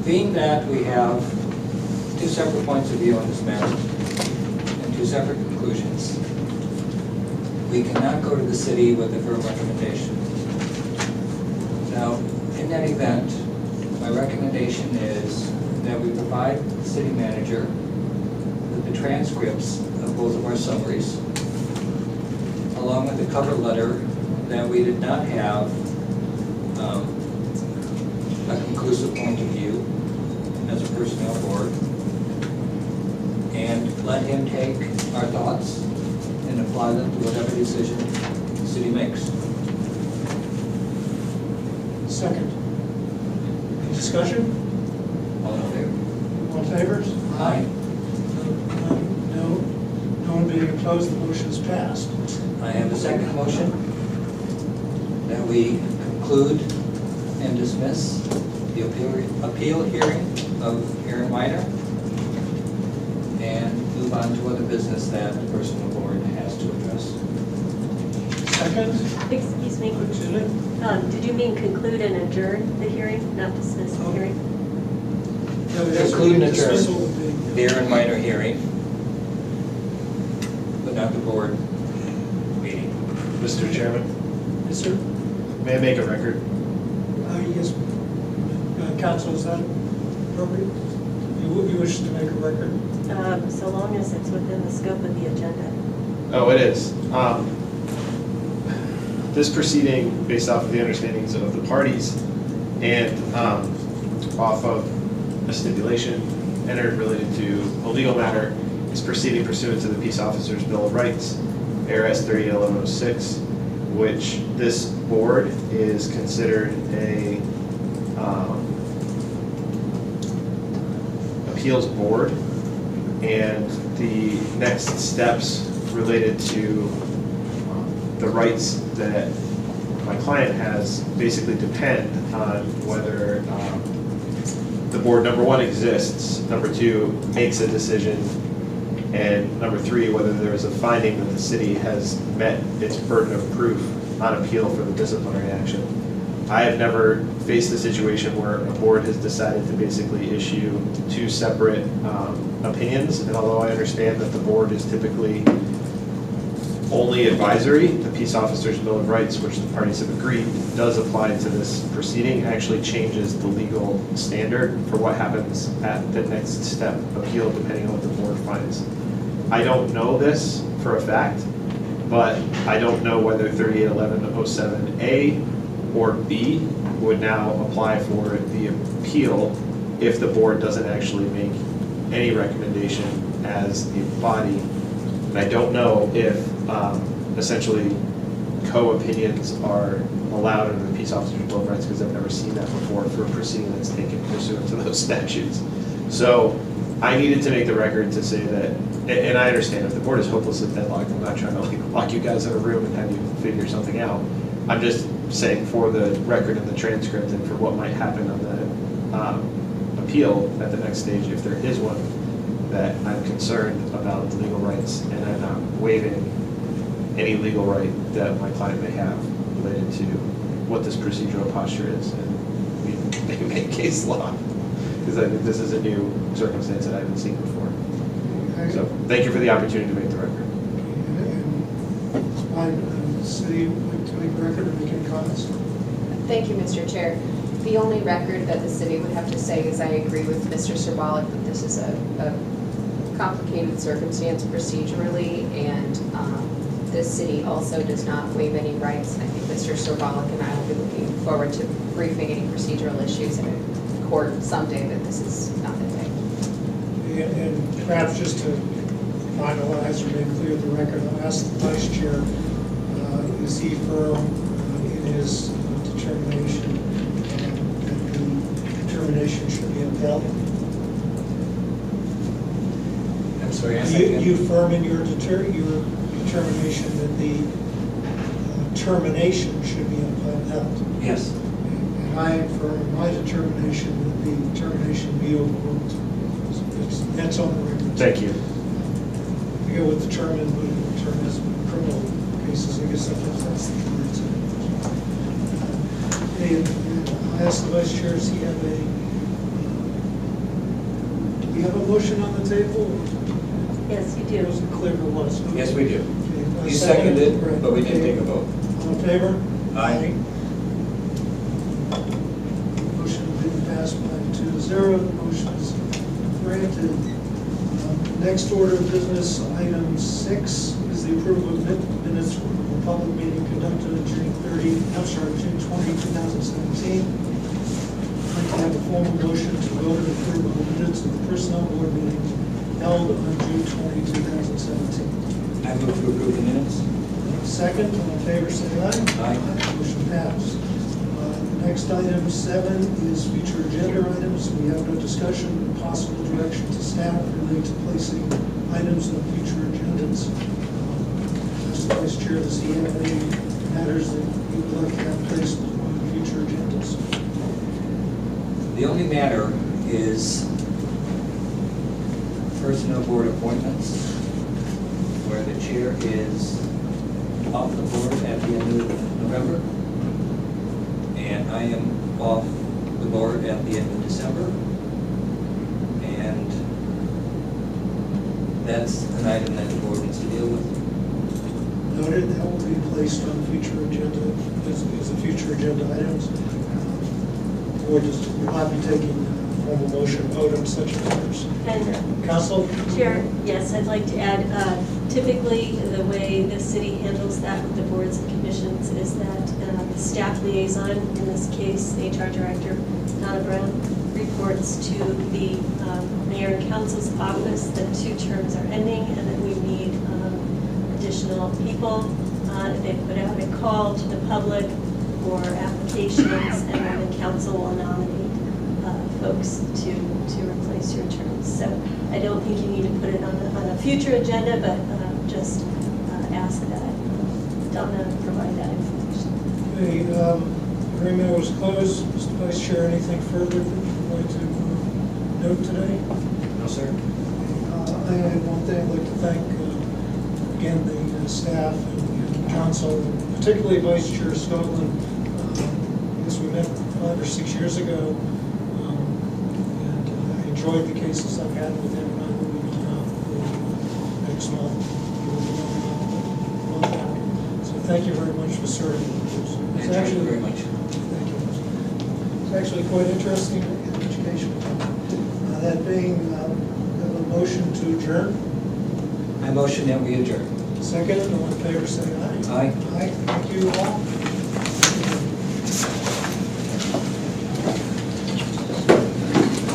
being that we have two separate points of view on this matter and two separate conclusions, we cannot go to the city with a firm recommendation. Now, in that event, my recommendation is that we provide the city manager with the transcripts of both of our summaries, along with the cover letter that we did not have a conclusive point of view as a personnel board, and let him take our thoughts and apply them to whatever decision the city makes. Second. Any discussion? All in favor? All in favors? Aye. No one being opposed, the motion is passed. I have a second motion that we conclude and dismiss the appeal hearing of Aaron Weiner and move on to other business that the personnel board has to address. Second. Excuse me. Excuse me? Did you mean conclude and adjourn the hearing, not dismiss the hearing? No, that's Conclude and adjourn dismissal of the- the Aaron Weiner hearing, but not the board meeting. Mr. Chairman, Yes, sir. may I make a record? Yes. Council, is that appropriate? You wish to make a record? So long as it's within the scope of the agenda. Oh, it is. This proceeding, based off of the understandings of the parties and off of a stipulation entered related to a legal matter, is proceeding pursuant to the Peace Officers Bill of Rights, ARS 301106, which this board is considered a appeals board, and the next steps related to the rights that my client has basically depend on whether the board, number one, exists, number two, makes a decision, and number three, whether there is a finding that the city has met its burden of proof on appeal for the disciplinary action. I have never faced a situation where a board has decided to basically issue two separate opinions, and although I understand that the board is typically only advisory, the Peace Officers Bill of Rights, which the parties have agreed does apply to this proceeding, actually changes the legal standard for what happens at the next step appeal, depending on what the board finds. I don't know this for a fact, but I don't know whether 381107A or B would now apply for the appeal if the board doesn't actually make any recommendation as a body. And I don't know if essentially co-opinions are allowed under the Peace Officers Bill of Rights, because I've never seen that before for a proceeding that's taken pursuant to those statutes. So I needed to make the record to say that, and I understand if the board is hopelessly deadlocked, I'm not trying to lock you guys in a room and have you figure something out. I'm just saying for the record and the transcript and for what might happen on the appeal at the next stage, if there is one, that I'm concerned about the legal rights, and I'm not waiving any legal right that my client may have related to what this procedural posture is. And we may make case law, because I think this is a new circumstance that I haven't seen before. So thank you for the opportunity to make the record. And city, would like to make a record or make any comments? Thank you, Mr. Chair. The only record that the city would have to say is I agree with Mr. Serbalic that this is a complicated circumstance procedurally, and the city also does not waive any rights. And I think Mr. Serbalic and I will be looking forward to briefing any procedural issues in court someday that this is not the day. And perhaps just to finalize or make clear the record, I'll ask the vice chair, is he firm in his determination that the determination should be upheld? I'm sorry, You firm in your determination that the termination should be upheld? Yes. And I am firm in my determination that the termination be overruled. So that's on the record. Thank you. I forget what the term is, but the term is criminal cases. I guess sometimes that's the term. I asked the vice chair, does he have a We have a motion on the table. Yes, you It do. wasn't clear who it was. Yes, we do. Okay, You seconded, right, but we didn't okay. take a vote. All in favor? Aye. Motion being passed by 2-0, the motion is granted. Next order of business, item 6, is the approval of minutes from the public meeting conducted on June 20, 2017. I'd like to have a formal motion to vote and approve the minutes of the personnel board meeting held on June 20, 2017. I move to approve the minutes. Second, all in favor, say aye. Aye. Motion passed. Next, item 7 is future agenda items. We have no discussion, possible direction to staff related to placing items on future agendas. Mr. Vice Chair, does he have any matters that you would like to have placed on future agendas? The only matter is personnel board appointments, where the chair is off the board at the end of November, and I am off the board at the end of December. And that's an item that the board needs to deal with. Noted, that will be placed on future agenda, as a future agenda items. Board will not be taking formal motion vote on such matters. And Council? Chair, yes, I'd like to add, typically, the way the city handles that with the boards and commissions is that the staff liaison, in this case, HR Director Donna Brown, reports to the mayor and council's office that 2 terms are ending and that we need additional people. They put out a call to the public for applications, and then the council will nominate folks to replace your terms. So I don't think you need to put it on a future agenda, but just ask that Donna provide that information. Okay, hearing that was closed. Mr. Vice Chair, anything further that you'd like to note today? No, sir. I had one thing I'd like to thank, again, the staff and council, particularly Vice Chair Scotland. I guess we met 5 or 6 years ago, and I enjoyed the cases I've had with him, and I will be going out next month. So thank you very much for serving. Thank you very much. Thank you. It's actually quite interesting and educational. That being, we have a motion to adjourn. I motion that we adjourn. Second, all in favor, say aye. Aye. Aye, thank you all.